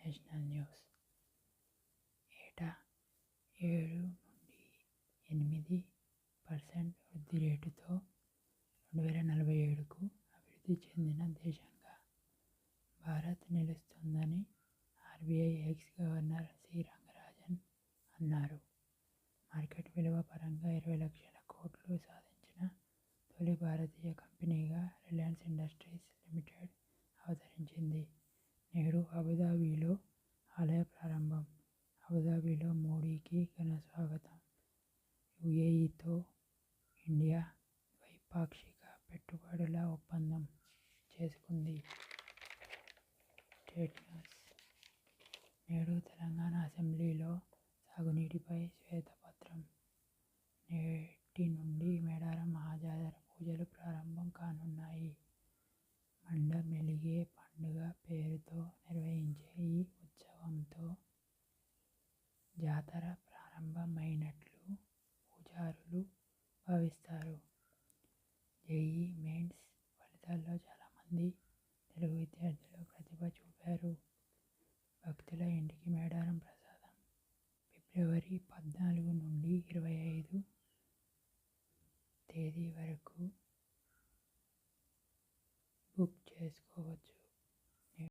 National news. ఏటా 7-8% వృద్ధి రేటుతో 2047కు అభివృద్ధి చెందిన దేశంగా భారత్ నిలుస్తుందని RBI ex governor C Rangarajan అన్నారు. మార్కెట్ విలువ పరంగా 20 లక్షల కోట్లు సాధించిన తొలి భారతీయ కంపెనీగా రిలయన్స్ ఇండస్ట్రీస్ లిమిటెడ్ అవతరించింది. నేడు అబుదాబిలో ఆలయ ప్రారంభం. అబుదాబిలో మోడీకి ఘన స్వాగతం. యుఏఈతో ఇండియా ద్వైపాక్షిక పెట్టుబడుల ఒప్పందం చేసుకుంది. State news. నేడు తెలంగాణ అసెంబ్లీలో సాగునీటిపై శ్వేతపత్రం. నేటి నుండి మేడారం మహాజాతర పూజలు ప్రారంభం కానున్నాయి. మండమెలిగే పండుగ పేరుతో నిర్వహించే ఈ ఉత్సవంతో జాతర ప్రారంభమైనట్లు పూజారులు భావిస్తారు. జేఈఈ మెయిన్స్ ఫలితాల్లో చాలామంది తెలుగు విద్యార్థులు ప్రతిభ చూపారు. భక్తుల ఇంటికి మేడారం ప్రసాదం. ఫిబ్రవరి 14 నుండి 25 తేదీ వరకు